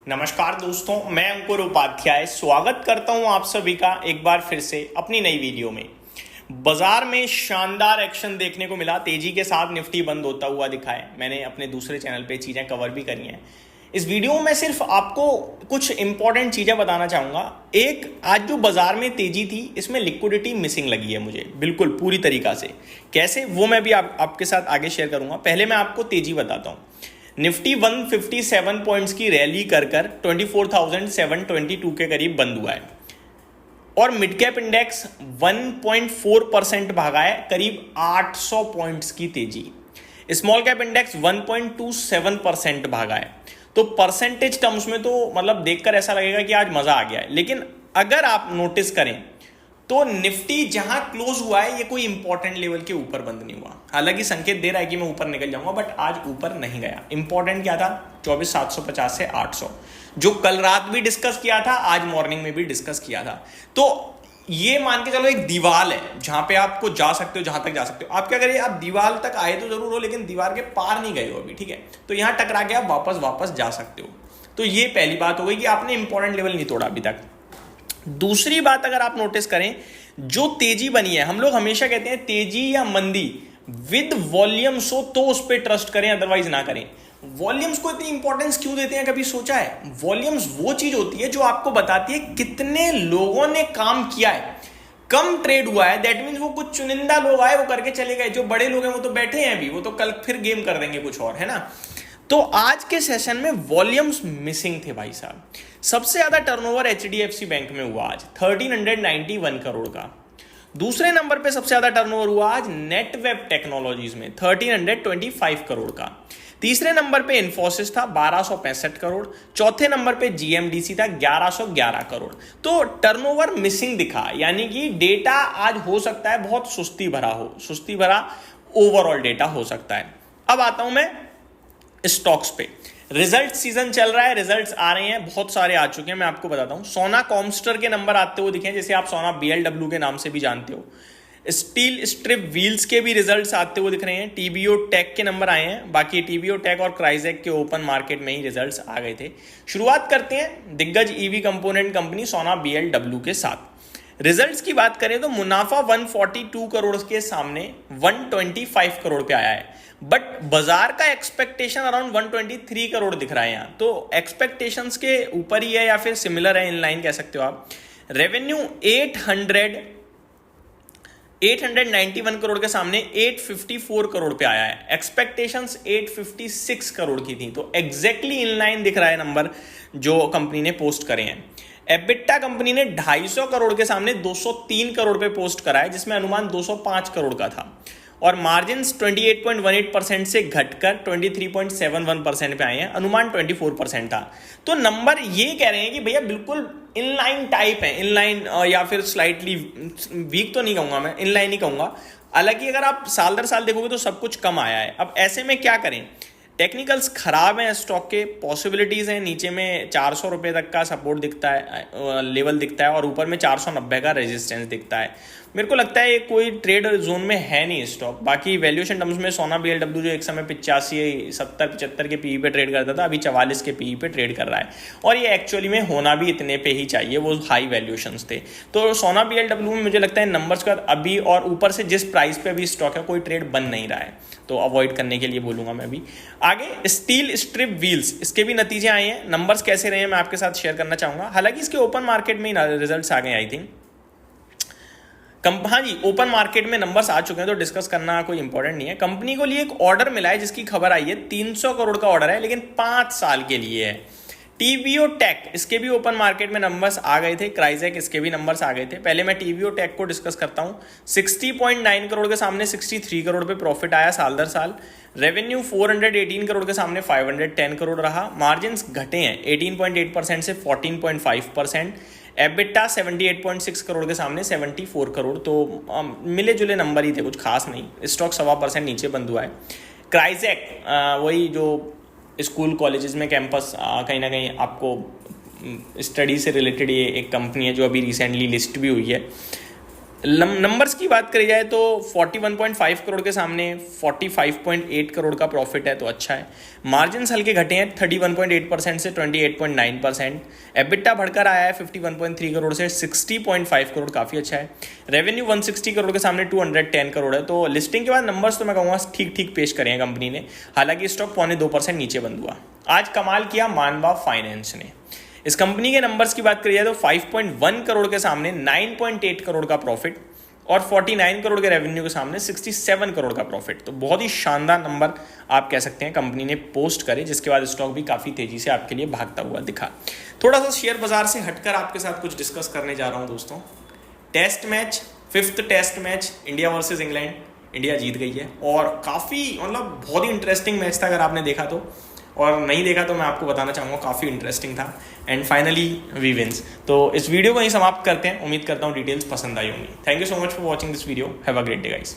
नमस्कार दोस्तों, मैं अंकुर उपाध्याय स्वागत करता हूं आप सभी का एक बार फिर से अपनी नई वीडियो में। बाजार में शानदार एक्शन देखने को मिला, तेजी के साथ निफ्टी बंद होता हुआ दिखा है। मैंने अपने दूसरे चैनल पे चीज़ें कवर भी करी हैं। इस वीडियो में सिर्फ आपको कुछ इंपॉर्टेंट चीज़ें बताना चाहूँगा। एक, आज जो बाजार में तेजी थी इसमें लिक्विडिटी मिसिंग लगी है मुझे बिल्कुल पूरी तरीक़ा से। कैसे, वो मैं भी आपके साथ आगे शेयर करूँगा। पहले मैं आपको तेजी बताता हूँ। निफ्टी 157 पॉइंट्स की रैली कर 24,722 के करीब बंद हुआ है और मिड कैप इंडेक्स 1.4% भागा है, करीब 800 पॉइंट्स की तेजी। स्मॉल कैप इंडेक्स 1.27% भागा है। तो परसेंटेज टर्म्स में तो मतलब देखकर ऐसा लगेगा कि आज मजा आ गया है, लेकिन अगर आप नोटिस करें तो निफ्टी जहां क्लोज हुआ है ये कोई इंपॉर्टेंट लेवल के ऊपर बंद नहीं हुआ। हालांकि संकेत दे रहा है कि मैं ऊपर निकल जाऊंगा, बट आज ऊपर नहीं गया। इंपॉर्टेंट क्या था? 24,750 से 800, जो कल रात भी डिस्कस किया था, आज मॉर्निंग में भी डिस्कस किया था। तो ये मान के चलो एक दीवार है जहां पे आपको जा सकते हो, जहां तक जा सकते हो। आप क्या करिए, आप दीवार तक आए तो जरूर हो, लेकिन दीवार के पार नहीं गए हो अभी, ठीक है? तो यहां टकरा के आप वापस जा सकते हो। तो ये पहली बात हो गई कि आपने इंपॉर्टेंट लेवल नहीं तोड़ा अभी तक। दूसरी बात, अगर आप नोटिस करें, जो तेजी बनी है, हम लोग हमेशा कहते हैं तेजी या मंदी विद वॉल्यूम्स हो तो उस पर ट्रस्ट करें, अदरवाइज ना करें। वॉल्यूम्स को इतनी इंपॉर्टेंस क्यों देते हैं, कभी सोचा है? वॉल्यूम्स वो चीज होती है जो आपको बताती है कितने लोगों ने काम किया है। कम ट्रेड हुआ है, दैट मीन्स वो कुछ चुनिंदा लोग आए, वो करके चले गए। जो बड़े लोग हैं वो तो बैठे हैं अभी, वो तो कल फिर गेम कर देंगे कुछ और, है ना? तो आज के सेशन में वॉल्यूम्स मिसिंग थे भाई साहब। सबसे ज्यादा टर्नओवर एचडीएफसी बैंक में हुआ आज 1391 करोड़ का। दूसरे नंबर पे सबसे ज्यादा टर्नओवर हुआ आज नेटवेब टेक्नोलॉजीज में 1325 करोड़ का। तीसरे नंबर पे इन्फोसिस था 1265 करोड़। चौथे नंबर पे जीएमडीसी था 1111 करोड़। तो टर्नओवर मिसिंग दिखा, यानी कि डेटा आज हो सकता है बहुत सुस्ती भरा ओवरऑल डेटा हो सकता है। अब आता हूं मैं स्टॉक्स पे। रिजल्ट सीजन चल रहा है, रिजल्ट्स आ रहे हैं, बहुत सारे आ चुके हैं। मैं आपको बताता हूं, सोना कॉमस्टर के नंबर आते हुए दिखे, जैसे आप सोना बीएलडब्ल्यू के नाम से भी जानते हो। स्टील स्ट्रिप व्हील्स के भी रिजल्ट्स आते हुए दिख रहे हैं। टीबीओ टेक के नंबर आए हैं। बाकी टीबीओ टेक और क्राइजेक के ओपन मार्केट में ही रिजल्ट्स आ गए थे। शुरुआत करते हैं दिग्गज ईवी कंपोनेंट कंपनी सोना बीएलडब्ल्यू के साथ। रिजल्ट्स की बात करें तो मुनाफा 142 करोड़ के सामने 125 करोड़ पे आया है, बट बाजार का एक्सपेक्टेशन अराउंड 123 करोड़ दिख रहा है यहाँ। तो एक्सपेक्टेशंस के ऊपर ही है या फिर सिमिलर है, इनलाइन कह सकते हो आप। रेवेन्यू 891 करोड़ के सामने 854 करोड़ पे आया है। एक्सपेक्टेशंस 856 करोड़ की थी, तो एग्जैक्टली इनलाइन दिख रहा है नंबर जो कंपनी ने पोस्ट करे हैं। एबिटा कंपनी ने 250 करोड़ के सामने 203 करोड़ पे पोस्ट करा है, जिसमें अनुमान 205 करोड़ का था। और मार्जिन 28.18% से घटकर 23.71% पे आए हैं। अनुमान 24% था। तो नंबर ये कह रहे हैं कि भैया बिल्कुल इनलाइन टाइप है, इनलाइन या फिर स्लाइटली वीक तो नहीं कहूंगा, मैं इनलाइन ही कहूंगा। हालांकि अगर आप साल दर साल देखोगे तो सब कुछ कम आया है। अब ऐसे में क्या करें? टेक्निकल्स खराब हैं स्टॉक के, पॉसिबिलिटीज हैं। नीचे में 400 रुपये तक का सपोर्ट दिखता है, लेवल दिखता है, और ऊपर में 490 का रेजिस्टेंस दिखता है। मेरे को लगता है ये कोई ट्रेड जोन में है नहीं स्टॉक। बाकी वैल्यूएशन टर्म्स में सोना बीएलडब्ल्यू जो एक समय 85, 70, 75 के पीई पे ट्रेड करता था, अभी 44 के पीई पे ट्रेड कर रहा है। और ये एक्चुअली में होना भी इतने पे ही चाहिए, वो हाई वैल्यूएशंस थे। तो सोना बीएलडब्ल्यू में मुझे लगता है नंबर्स का अभी, और ऊपर से जिस प्राइस पे अभी स्टॉक है, कोई ट्रेड बन नहीं रहा है, तो अवॉइड करने के लिए बोलूंगा मैं भी। आगे स्टील स्ट्रिप व्हील्स, इसके भी नतीजे आए हैं। नंबर्स कैसे रहे हैं मैं आपके साथ शेयर करना चाहूंगा। हालांकि इसके ओपन मार्केट में ही रिजल्ट्स आ गए आई थिंक। हाँ जी, ओपन मार्केट में नंबर्स आ चुके हैं, तो डिस्कस करना कोई इंपॉर्टेंट नहीं है। कंपनी को लिए एक ऑर्डर मिला है जिसकी खबर आई है, 300 करोड़ का ऑर्डर है, लेकिन 5 साल के लिए है। टीवीओ टेक, इसके भी ओपन मार्केट में नंबर्स आ गए थे। क्राइजेक, इसके भी नंबर्स आ गए थे। पहले मैं टीवीओ टेक को डिस्कस करता हूं। 60.9 करोड़ के सामने 63 करोड़ पे प्रॉफिट आया साल दर साल। रेवेन्यू 418 करोड़ के सामने 510 करोड़ रहा। मार्जिन घटे हैं 18.8% से 14.5%। एबिटा 78.6 करोड़ के सामने 74 करोड़। तो मिले जुले नंबर ही थे, कुछ खास नहीं। स्टॉक 1.25% नीचे बंद हुआ है। क्राइजेक, वही जो स्कूल कॉलेजेस में कैंपस, कहीं ना कहीं आपको स्टडी से रिलेटेड ये एक कंपनी है जो अभी रिसेंटली लिस्ट भी हुई है। नंबर्स की बात करी जाए तो 41.5 करोड़ के सामने 45.8 करोड़ का प्रॉफिट है, तो अच्छा है। मार्जिन हल्के घटे हैं 31.8% से 28.9%। एबिटा बढ़कर आया है 51.3 करोड़ से 60.5 करोड़, काफ़ी अच्छा है। रेवेन्यू 160 करोड़ के सामने 210 करोड़ है। तो लिस्टिंग के बाद नंबर्स तो मैं कहूँगा ठीक ठीक पेश करे हैं कंपनी ने, हालांकि स्टॉक 0.25% नीचे बंद हुआ। आज कमाल किया मानवा फाइनेंस ने। इस कंपनी के नंबर्स की बात करी जाए तो 5.1 करोड़ के सामने 9.8 करोड़ का प्रॉफिट और 49 करोड़ के रेवेन्यू के सामने 67 करोड़ का प्रॉफिट। तो बहुत ही शानदार नंबर आप कह सकते हैं कंपनी ने पोस्ट करे, जिसके बाद स्टॉक भी काफ़ी तेजी से आपके लिए भागता हुआ दिखा। थोड़ा सा शेयर बाजार से हटकर आपके साथ कुछ डिस्कस करने जा रहा हूँ दोस्तों। Test match, 5th test match India versus England, India जीत गई है और काफ़ी मतलब बहुत ही इंटरेस्टिंग मैच था। अगर आपने देखा तो, और नहीं देखा तो मैं आपको बताना चाहूँगा, काफ़ी इंटरेस्टिंग था। And finally we wins. तो इस वीडियो को यहीं समाप्त करते हैं। उम्मीद करता हूँ डिटेल्स पसंद आई होंगी। Thank you so much for watching this video. Have a great day guys.